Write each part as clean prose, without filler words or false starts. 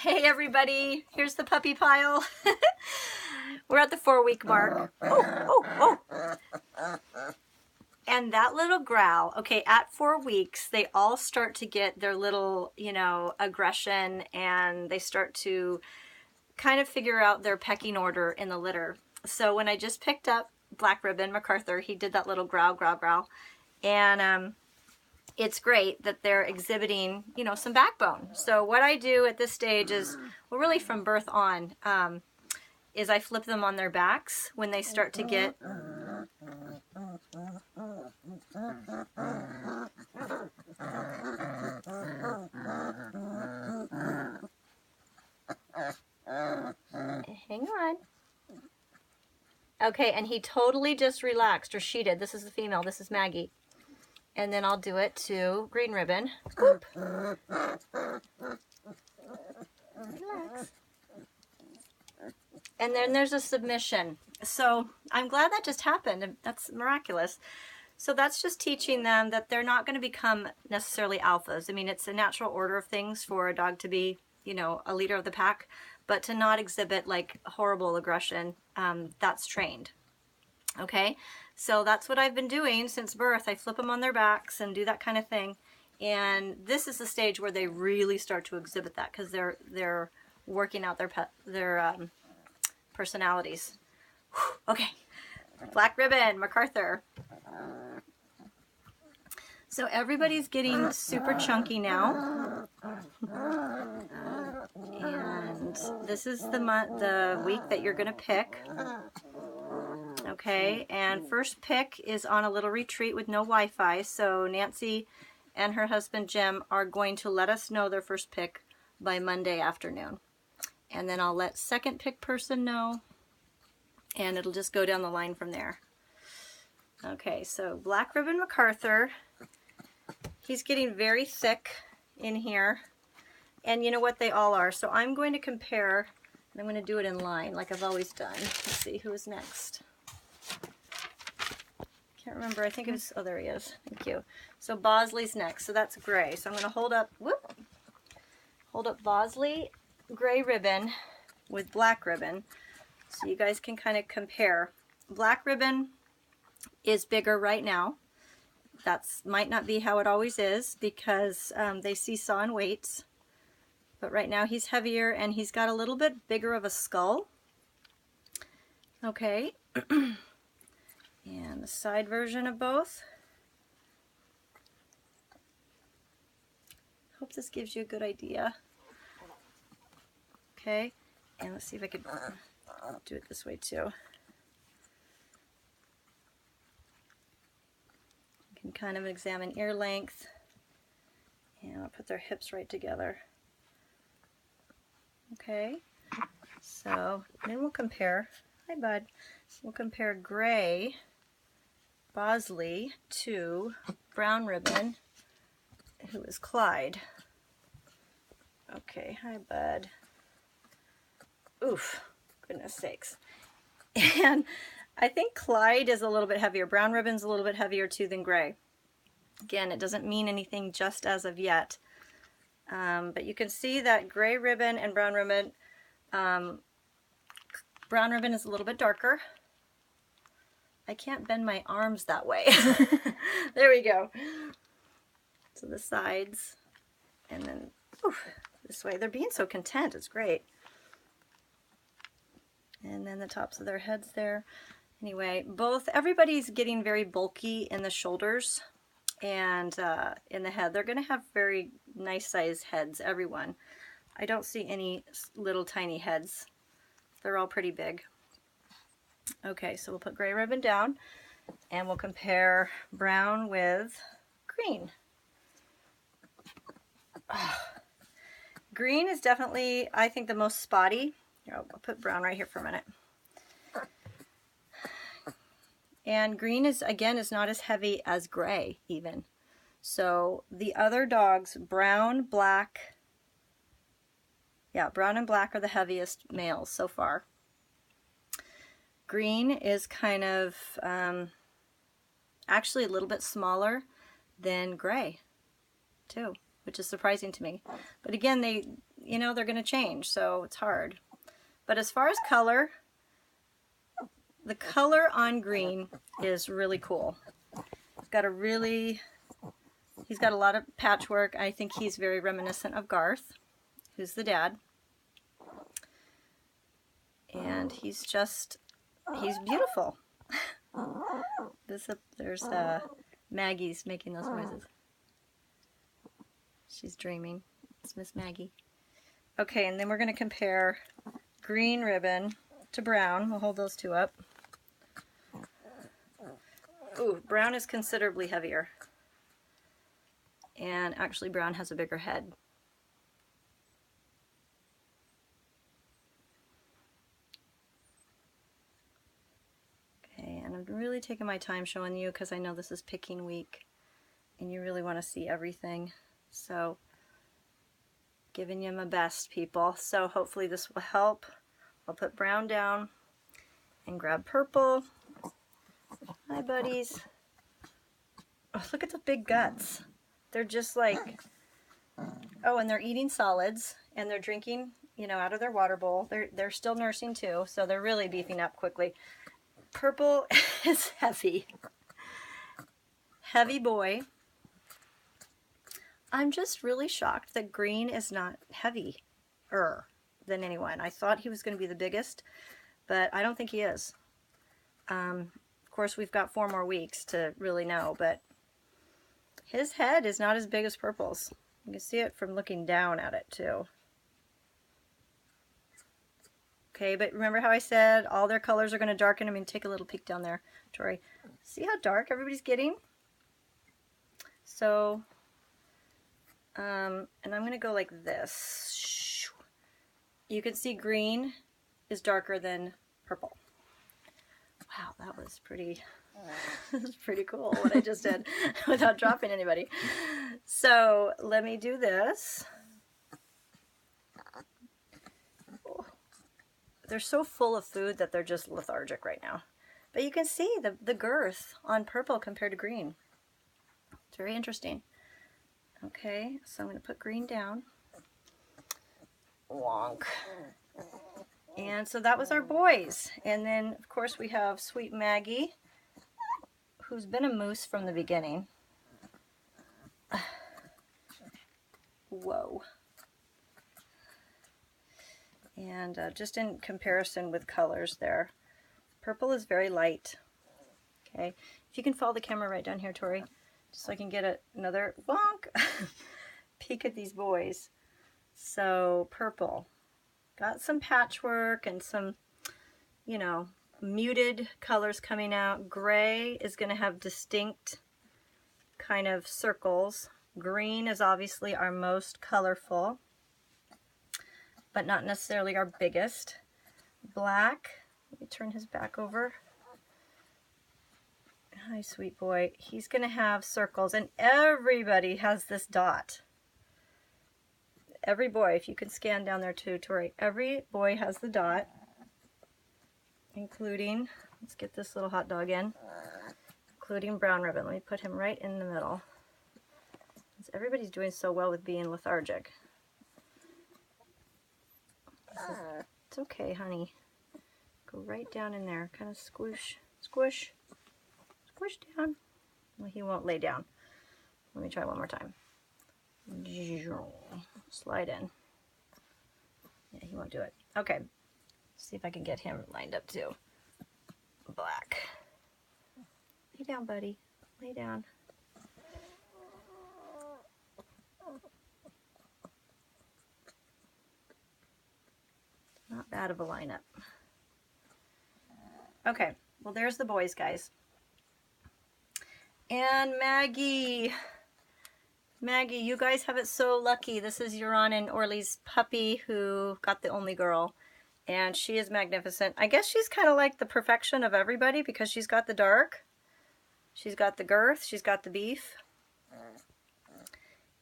Hey everybody, here's the puppy pile. We're at the 4-week mark. And that little growl, okay, at 4 weeks, they all start to get their little, aggression, and they start to kind of figure out their pecking order in the litter. So when I just picked up Black Ribbon MacArthur, he did that little growl, growl, growl. And it's great that they're exhibiting, some backbone. So what I do at this stage is, well, really from birth on, is I flip them on their backs when they start to get... Hang on. Okay, and he totally just relaxed, or she did. This is the female, this is Maggie. And then I'll do it to Green Ribbon. Oop. Relax. And then there's a submission. So I'm glad that just happened. That's miraculous. So that's just teaching them that they're not going to become necessarily alphas. I mean, it's a natural order of things for a dog to be, a leader of the pack, but to not exhibit like horrible aggression, that's trained. Okay, so that's what I've been doing since birth. I flip them on their backs and do that kind of thing. And this is the stage where they really start to exhibit that because they're working out their personalities. Whew, okay, Black Ribbon, MacArthur. So everybody's getting super chunky now. And this is the week that you're going to pick. Okay, and first pick is on a little retreat with no Wi-Fi, so Nancy and her husband Jim are going to let us know their first pick by Monday afternoon. And then I'll let second pick person know, and it'll just go down the line from there. Okay, so Black Ribbon MacArthur, he's getting very thick in here, and you know what, they all are. So I'm going to compare, and I'm going to do it in line like I've always done. Let's see who is next. Can't remember, I think it was, oh there he is, thank you. So Bosley's next, so that's gray. So I'm going to hold up Bosley Gray Ribbon with Black Ribbon, so you guys can kind of compare. Black Ribbon is bigger right now. That's might not be how it always is because they seesaw in weights, but right now he's heavier and he's got a little bit bigger of a skull. Okay. And the side version of both. Hope this gives you a good idea. Okay, and let's see if I could do it this way too. You can kind of examine ear length, and I'll put their hips right together. Okay, so then we'll compare. Hi, bud. We'll compare Gray Bosley to Brown Ribbon, who is Clyde. Okay, hi, bud. Oof, goodness sakes. And I think Clyde is a little bit heavier. Brown Ribbon's a little bit heavier too than Gray. Again, it doesn't mean anything just as of yet. But you can see that Gray Ribbon and Brown Ribbon, Brown Ribbon is a little bit darker. I can't bend my arms that way. There we go. So the sides, and then this way. They're being so content. It's great. And then the tops of their heads there. Anyway, everybody's getting very bulky in the shoulders and in the head. They're going to have very nice sized heads, everyone. I don't see any little tiny heads. They're all pretty big. Okay, so we'll put Gray Ribbon down and we'll compare Brown with Green. Green is definitely, I think, the most spotty. Here, I'll put Brown right here for a minute. And Green is, again, is not as heavy as Gray even. So the other dogs, Brown, Black, Brown and Black are the heaviest males so far. Green is kind of actually a little bit smaller than Gray too, which is surprising to me. But again, you know, they're going to change, so it's hard. But as far as color, the color on Green is really cool. He's got a lot of patchwork. I think he's very reminiscent of Garth, who's the dad. And he's beautiful. There's Maggie's making those noises. She's dreaming. It's Miss Maggie. Okay, and then we're going to compare Green ribbon to Brown. We'll hold those two up. Ooh, Brown is considerably heavier. And actually Brown has a bigger head. Okay, and I'm really taking my time showing you because I know this is picking week and you really want to see everything. So, giving you my best, people. So hopefully this will help. I'll put Brown down and grab Purple. Hi, buddies. Oh, look at the big guts. They're just like, oh, and they're eating solids and they're drinking, you know, out of their water bowl. They're still nursing too, so they're really beefing up quickly. Purple is heavy. Heavy boy. I'm just really shocked that Green is not heavier than anyone. I thought he was going to be the biggest, but I don't think he is. Of course, we've got 4 more weeks to really know, but his head is not as big as Purple's. You can see it from looking down at it, too. Okay, but remember how I said all their colors are going to darken? I mean, take a little peek down there, Tori. See how dark everybody's getting? So... and I'm going to go like this. You can see Green is darker than Purple. Wow, that was pretty cool what I just did without dropping anybody. So let me do this. They're so full of food that they're just lethargic right now. But you can see the girth on Purple compared to Green. It's very interesting. Okay, so I'm going to put Green down. Wonk. And so that was our boys. And then, of course, we have Sweet Maggie, who's been a moose from the beginning. Whoa. And just in comparison with colors there, Purple is very light. Okay, if you can follow the camera right down here, Tori, just so I can get another wonk peek at these boys. So Purple got some patchwork and some, you know, muted colors coming out. Gray is going to have distinct kind of circles. Green is obviously our most colorful, but not necessarily our biggest. Black, let me turn his back over. Hi, sweet boy. He's going to have circles, and everybody has this dot. Every boy, if you can scan down there too, Tori, every boy has the dot, including, let's get this little hot dog in, including Brown Ribbon. Let me put him right in the middle. Everybody's doing so well with being lethargic. It's okay, honey. Go right down in there. Kind of squish, squish, squish down. Well, he won't lay down. Let me try one more time. Slide in. Yeah, he won't do it. Okay. See if I can get him lined up too. Black. Lay down, buddy. Lay down. Not bad of a lineup. Okay, well there's the boys, guys. And Maggie. Maggie, you guys have it so lucky. This is Euron and Orly's puppy who got the only girl. And she is magnificent. I guess she's kind of like the perfection of everybody because she's got the dark. She's got the girth. She's got the beef.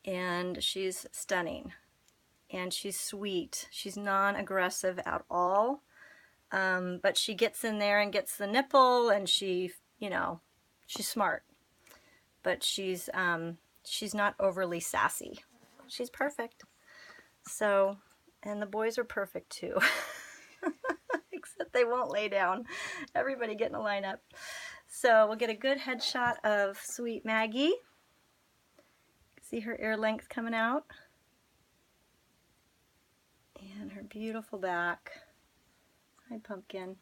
And she's stunning. And she's sweet. She's non-aggressive at all. But she gets in there and gets the nipple, and she, you know, she's smart. But she's not overly sassy. She's perfect. So And the boys are perfect too. Except they won't lay down. Everybody get in a lineup. So we'll get a good headshot of sweet Maggie. See her ear length coming out. And her beautiful back. Hi, Pumpkin.